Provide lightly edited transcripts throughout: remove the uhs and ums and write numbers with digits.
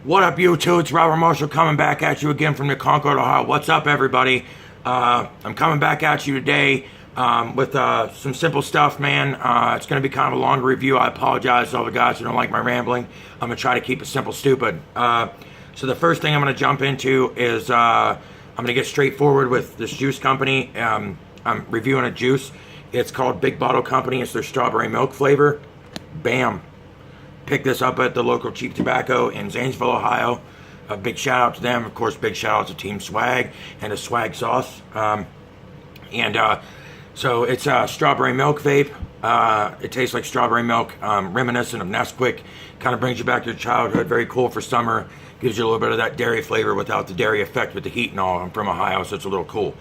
What up, YouTube? It's Robert Marshall coming back at you again from the Concord, Ohio. What's up, everybody? I'm coming back at you today with some simple stuff, man. It's going to be kind of a longer review. I apologize to all the guys who don't like my rambling. I'm going to try to keep it simple, stupid. So the first thing I'm going to jump into is I'm going to get straightforward with this juice company. I'm reviewing a juice. It's called Big Bottle Company. It's their strawberry milk flavor. Bam. Picked this up at the local cheap tobacco in Zanesville, Ohio. A big shout out to them. Of course, big shout out to Team Swagg and the Swagg sauce. So it's a strawberry milk vape. It tastes like strawberry milk, reminiscent of Nesquik. Kind of brings you back to your childhood. Very cool for summer. Gives you a little bit of that dairy flavor without the dairy effect with the heat and all. I'm from Ohio, so it's a little cool.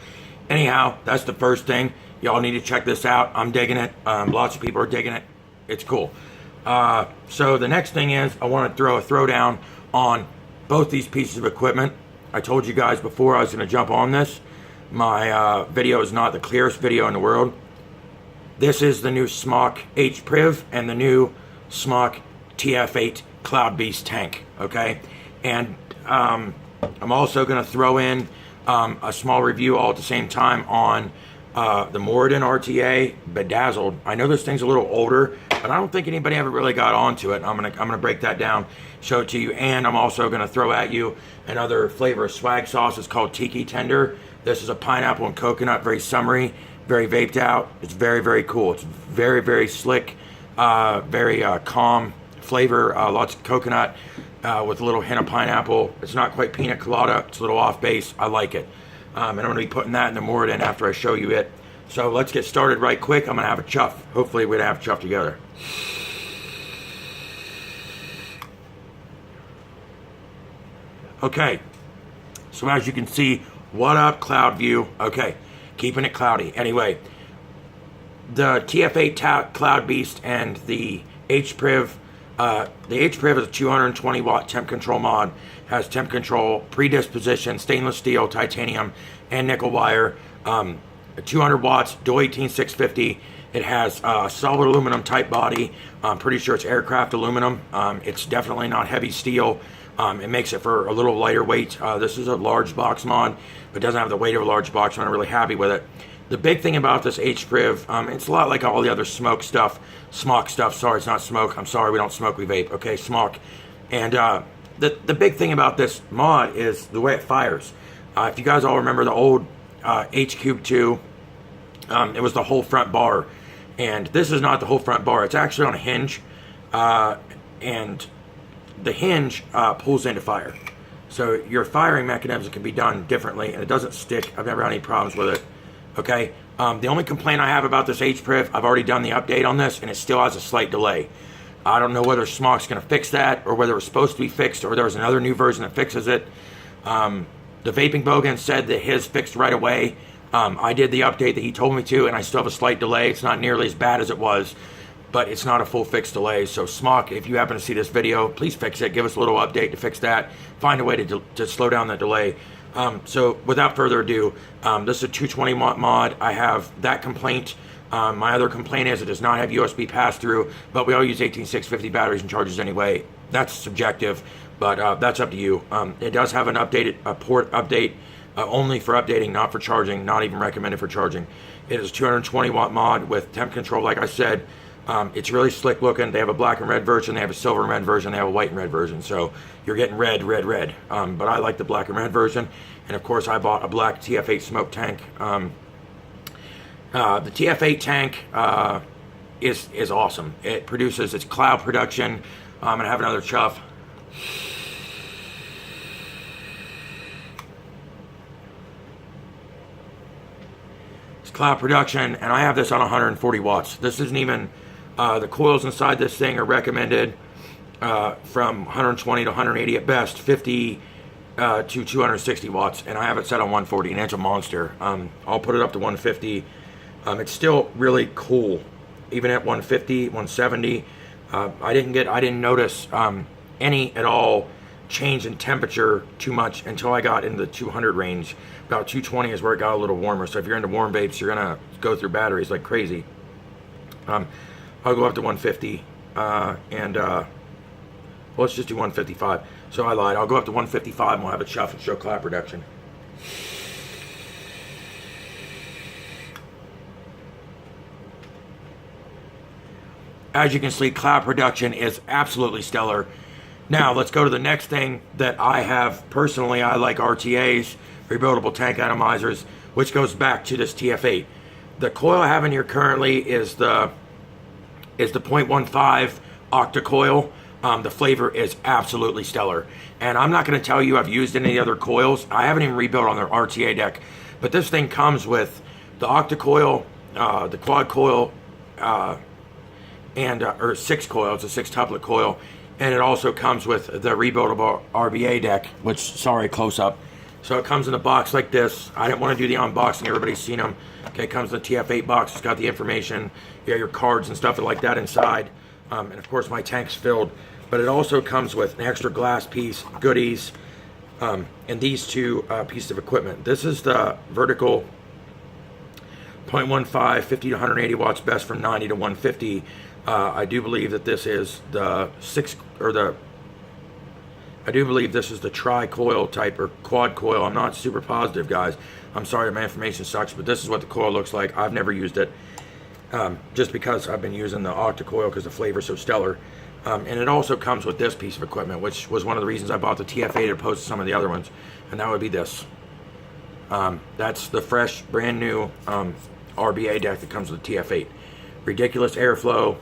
Anyhow, that's the first thing. Y'all need to check this out. I'm digging it. Lots of people are digging it. It's cool. So the next thing is I want to throw a throwdown on both these pieces of equipment. I told you guys before I was going to jump on this. My video is not the clearest video in the world. This is the new smok H priv and the new smok tf8 Cloud Beast tank. Okay, and I'm also going to throw in a small review all at the same time on the Moridin RTA Bedazzled. I know this thing's a little older, but I don't think anybody ever really got onto it. I'm gonna break that down, show it to you, and I'm also gonna throw at you another flavor of swag sauce. It's called Tiki Tender. This is a pineapple and coconut, very summery, very vaped out. It's very, very cool. It's very, very slick, very calm flavor. Lots of coconut with a little hint of pineapple. It's not quite pina colada. It's a little off base. I like it. And I'm going to be putting that in the Moridin after I show you it. So let's get started right quick. I'm going to have a chuff. Hopefully we're going to have a chuff together. Okay. So as you can see, what up, cloud view? Okay. Keeping it cloudy. Anyway, the tf8 Cloud Beast and the H priv. The H priv is a 220 watt temp control mod. Has temp control, predisposition, stainless steel, titanium, and nickel wire. 200 watts, dual 18650. It has solid aluminum type body. I'm pretty sure it's aircraft aluminum. It's definitely not heavy steel. It makes it for a little lighter weight. This is a large box mod, but doesn't have the weight of a large box, so I'm really happy with it. The big thing about this H priv, it's a lot like all the other smok stuff. Sorry, it's not smoke. I'm sorry, we don't smoke, we vape. Okay, smok. And the big thing about this mod is the way it fires. If you guys all remember the old H Cube 2, it was the whole front bar. And this is not the whole front bar. It's actually on a hinge. And the hinge pulls into fire. So your firing mechanism can be done differently, and it doesn't stick. I've never had any problems with it. Okay, the only complaint I have about this H priv, I've already done the update on this, and it still has a slight delay. I don't know whether smok's going to fix that, or whether it's supposed to be fixed, or there's another new version that fixes it. The Vaping Bogan said that his fixed right away. I did the update that he told me to, and I still have a slight delay. It's not nearly as bad as it was, but it's not a full fixed delay. So smok, if you happen to see this video, please fix it. Give us a little update to fix that. Find a way to slow down the delay. So without further ado, this is a 220 watt mod. I have that complaint. My other complaint is it does not have USB pass-through, but we all use 18650 batteries and chargers anyway. That's subjective, but that's up to you. It does have an port update, only for updating, not for charging, not even recommended for charging. It is a 220 watt mod with temp control, like I said. It's really slick looking. They have a black and red version, they have a silver and red version, they have a white and red version. So you're getting red. But I like the black and red version. And of course I bought a black tf8 smoke tank. The tf8 tank is awesome. It produces its cloud production. I'm gonna have another chuff. It's cloud production, and I have this on 140 watts. This isn't even the coils inside this thing are recommended from 120 to 180 at best, 50 to 260 watts, and I have it set on 140, and it's a monster. I'll put it up to 150. It's still really cool, even at 150, 170. I didn't notice any at all change in temperature too much until I got into the 200 range. About 220 is where it got a little warmer. So if you're into warm vapes, you're gonna go through batteries like crazy. I'll go up to 150, and Well, let's just do 155. So I lied. I'll go up to 155 and we'll have it chuff and show clap reduction. As you can see, clap production is absolutely stellar. Now, let's go to the next thing that I have. Personally, I like RTAs, rebuildable tank atomizers, which goes back to this tf8. The coil I have in here currently is the 0.15 octa coil. The flavor is absolutely stellar. And I'm not going to tell you I've used any other coils. I haven't even rebuilt on their RTA deck. But this thing comes with the octa coil, the quad coil, or 6 coil. It's a 6 tuplet coil. And it also comes with the rebuildable RBA deck, which, sorry, close up. So it comes in a box like this. I didn't want to do the unboxing. Everybody's seen them. Okay, it comes in the tf8 box. It's got the information, your cards and stuff like that inside. And of course my tank's filled. But it also comes with an extra glass piece, goodies, and these two pieces of equipment. This is the vertical 0.15, 50 to 180 watts, best from 90 to 150. I do believe that this is the I do believe this is the tri-coil type or quad coil. I'm not super positive, guys. I'm sorry my information sucks, but this is what the coil looks like. I've never used it, just because I've been using the octa coil because the flavor's so stellar. And it also comes with this piece of equipment, which was one of the reasons I bought the tf8 opposed to some of the other ones, and that would be this. That's the fresh, brand new RBA deck that comes with the tf8. Ridiculous airflow,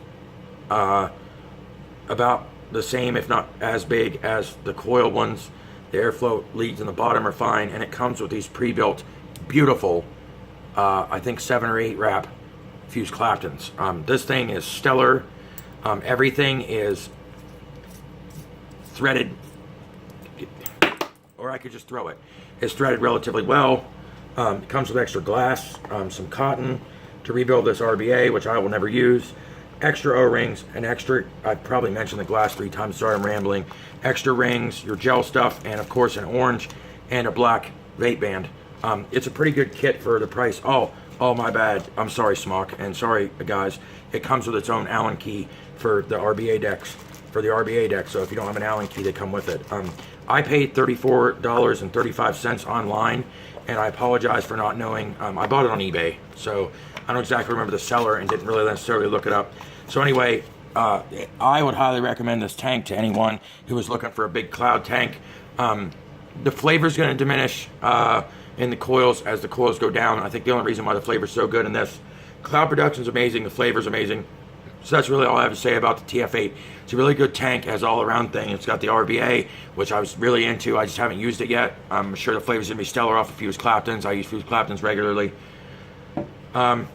about the same, if not as big as the coil ones. The airflow leads in the bottom are fine, and it comes with these pre-built, beautiful, I think 7 or 8 wrap fused Claptons. This thing is stellar. Everything is threaded, or I could just throw it. It's threaded relatively well. It comes with extra glass, some cotton to rebuild this RBA, which I will never use. Extra O-rings, and extra, I probably mentioned the glass 3 times, sorry I'm rambling. Extra rings, your gel stuff, and of course an orange and a black vape band. It's a pretty good kit for the price. Oh my bad. I'm sorry, Smok, and sorry guys. It comes with its own Allen key for the RBA decks, so if you don't have an Allen key, they come with it. I paid $34.35 online, and I apologize for not knowing. I bought it on eBay, so I don't exactly remember the seller and didn't really necessarily look it up. So anyway, I would highly recommend this tank to anyone who is looking for a big cloud tank. The flavor is going to diminish in the coils as the coils go down. I think the only reason why the flavor is so good in this, cloud production is amazing, the flavor is amazing. So that's really all I have to say about the tf8. It's a really good tank, has all around thing. It's got the RBA, which I was really into. I just haven't used it yet. I'm sure the flavor's going to be stellar off of fused Claptons. I use fused Claptons regularly. And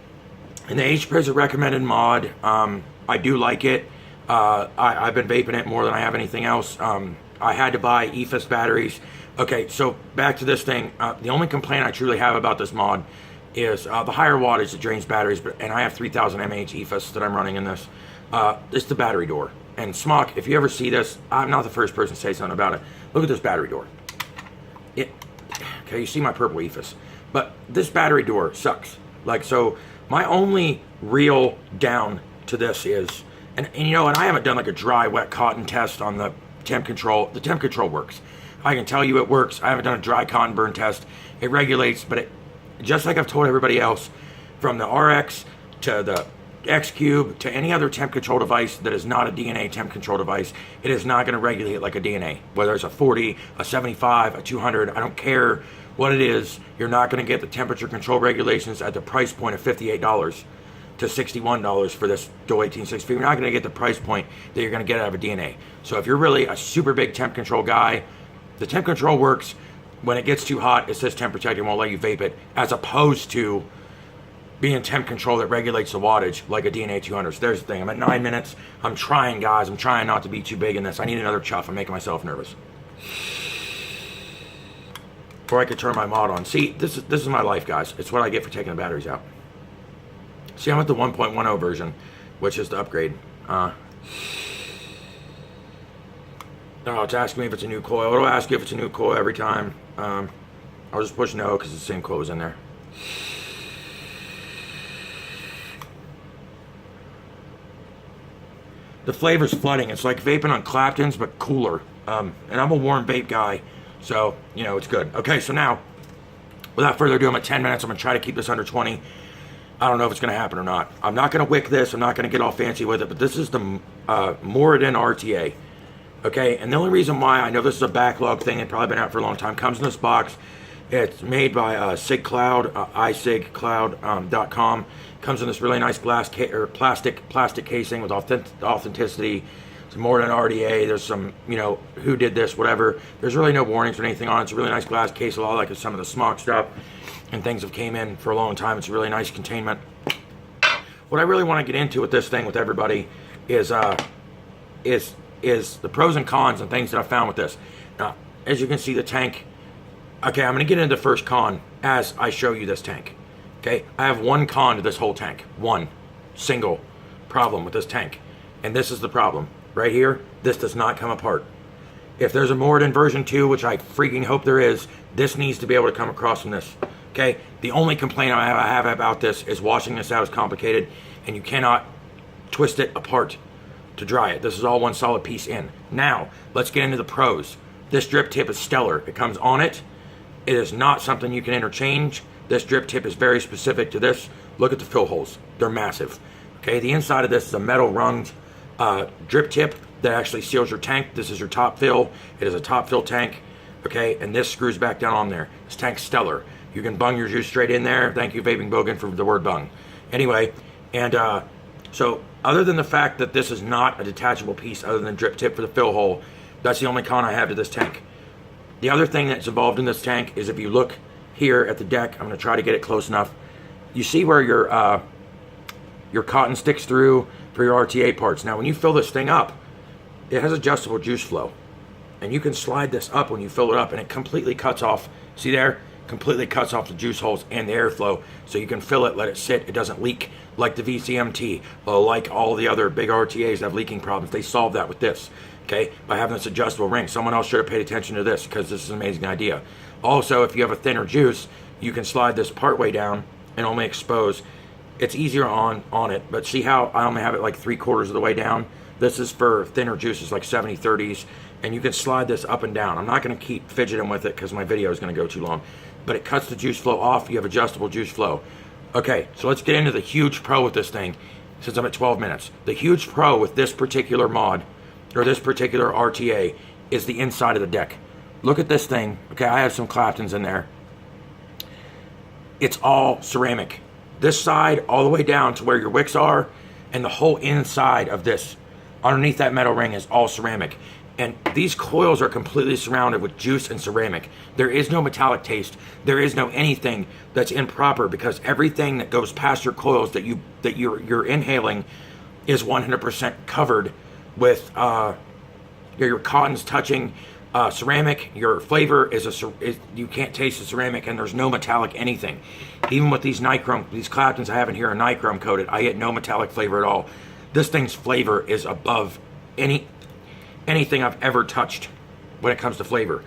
the H-Priv is a recommended mod. I do like it. I've been vaping it more than I have anything else. I had to buy EFIS batteries. Okay, so back to this thing. The only complaint I truly have about this mod is the higher wattage that drains batteries, and I have 3000 mAh EFIS that I'm running in this. It's the battery door. And Smok, if you ever see this, I'm not the first person to say something about it. Look at this battery door. Okay, you see my purple EFIS. But this battery door sucks. Like, so my only real down to this is, and you know, and I haven't done like a dry, wet cotton test on the temp control. The temp control works. I can tell you it works. I haven't done a dry cotton burn test. It regulates, but it, just like I've told everybody else, from the RX to the X Cube to any other temp control device that is not a DNA temp control device, it is not going to regulate like a DNA. Whether it's a 40, a 75, a 200, I don't care what it is, you're not going to get the temperature control regulations at the price point of $58 to $61 for this DO 1860. You're not going to get the price point that you're going to get out of a DNA. So if you're really a super big temp control guy, the temp control works. When it gets too hot, it says temp protected, won't let you vape it, as opposed to being temp control that regulates the wattage like a DNA 200. So there's the thing. I'm at 9 minutes. I'm trying, guys. I'm trying not to be too big in this. I need another chuff. I'm making myself nervous. Or I could turn my mod on. See, this is my life, guys. It's what I get for taking the batteries out. See, I'm at the 1.10 version, which is the upgrade. Oh, it's asking me if it's a new coil. It'll ask you if it's a new coil every time. I'll just push no because the same coil is in there. the flavor's flooding. It's like vaping on Clapton's, but cooler. And I'm a warm vape guy, so, you know, it's good. Okay, so now, without further ado, I'm at 10 minutes. I'm going to try to keep this under 20. I don't know if it's going to happen or not. I'm not going to wick this. I'm not going to get all fancy with it, but this is the Moridin RTA. Okay, and the only reason why I know this is a backlog thing, it's probably been out for a long time, comes in this box. It's made by Sig Cloud, isigcloud.com. Comes in this really nice glass or plastic casing with authenticity. It's more than RDA. There's some, you know, who did this, whatever. There's really no warnings or anything on it. It's a really nice glass case, a lot like some of the smok stuff, and things have came in for a long time. It's a really nice containment. What I really want to get into with this thing with everybody is the pros and cons and things that I found with this. Now, as you can see, the tank. Okay, I'm going to get into the first con as I show you this tank. Okay, I have one con to this whole tank. One single problem with this tank. And this is the problem. Right here, this does not come apart. If there's a Moridin version 2, which I freaking hope there is, this needs to be able to come across from this. Okay, the only complaint I have about this is washing this out is complicated, and you cannot twist it apart to dry it. This is all one solid piece in. Now, let's get into the pros. This drip tip is stellar. It comes on it. It is not something you can interchange. This drip tip is very specific to this. Look at the fill holes. They're massive. Okay, the inside of this is a metal runged drip tip that actually seals your tank. This is your top fill. It is a top fill tank. Okay, and this screws back down on there. This tank's stellar. You can bung your juice straight in there. Thank you, Vaping Bogan, for the word bung. Anyway, and so other than the fact that this is not a detachable piece other than drip tip for the fill hole, that's the only con I have to this tank. The other thing that's involved in this tank is if you look here at the deck, I'm going to try to get it close enough. You see where your cotton sticks through for your RTA parts. Now, when you fill this thing up, it has adjustable juice flow. And you can slide this up when you fill it up, and it completely cuts off. See there? Completely cuts off the juice holes and the airflow. So you can fill it, let it sit. It doesn't leak like the VCMT, like all the other big RTAs that have leaking problems. They solve that with this. Okay, by having this adjustable ring. Someone else should have paid attention to this because this is an amazing idea. Also, if you have a thinner juice, you can slide this part way down and only expose. It's easier on it, but see how I only have it like 3/4 of the way down? This is for thinner juices like 70/30s, and you can slide this up and down. I'm not going to keep fidgeting with it because my video is going to go too long, but it cuts the juice flow off. You have adjustable juice flow. Okay, so let's get into the huge pro with this thing since I'm at 12 minutes. The huge pro with this particular mod, or this particular RTA, is the inside of the deck. Look at this thing. Okay, I have some Claptons in there. It's all ceramic. This side all the way down to where your wicks are, and the whole inside of this, underneath that metal ring, is all ceramic. And these coils are completely surrounded with juice and ceramic. There is no metallic taste. There is no anything that's improper, because everything that goes past your coils that you're inhaling is 100% covered with your cotton's touching ceramic. Your flavor is you can't taste the ceramic, and there's no metallic anything. Even with these nichrome, these Claptons I have in here are nichrome coated. I get no metallic flavor at all. This thing's flavor is above anything I've ever touched when it comes to flavor.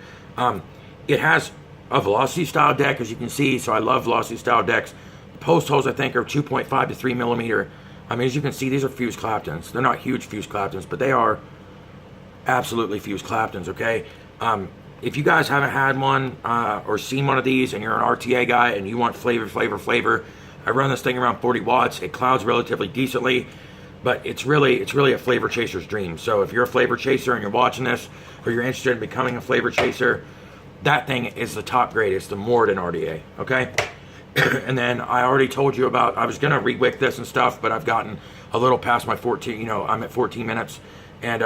It has a velocity style deck, as you can see, so I love velocity style decks. The post holes, I think, are 2.5 to 3 millimeter. I mean, as you can see, these are fused Claptons. They're not huge fused Claptons, but they are absolutely fused Claptons, okay? If you guys haven't had one or seen one of these, and you're an RTA guy and you want flavor, I run this thing around 40 watts. It clouds relatively decently, but it's really a flavor chaser's dream. So if you're a flavor chaser and you're watching this, or you're interested in becoming a flavor chaser, that thing is the top grade. It's the Moridin RTA, okay? And then I already told you about, I was gonna re-wick this and stuff, but I've gotten a little past my 14, you know, I'm at 14 minutes. And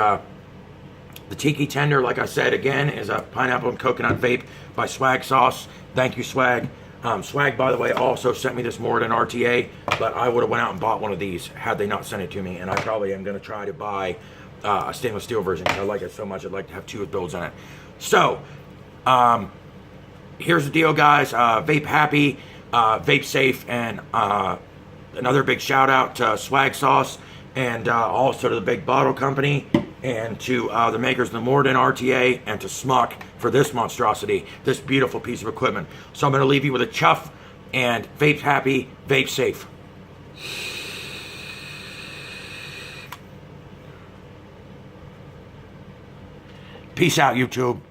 the Tiki Tender, like I said, again, is a pineapple and coconut vape by Swagg Sauce. Thank you, Swagg. Swagg, by the way, also sent me this Moridin RTA, but I would have went out and bought one of these had they not sent it to me, and I probably am going to try to buy a stainless steel version because I like it so much. I'd like to have 2 builds in it. So, here's the deal, guys. Vape happy, vape safe, and another big shout out to Swagg Sauce, and also to the Big Bottle Company, and to the makers of the Moridin RTA, and to smok for this monstrosity, this beautiful piece of equipment. So I'm going to leave you with a chuff, and vape happy, vape safe. Peace out, YouTube.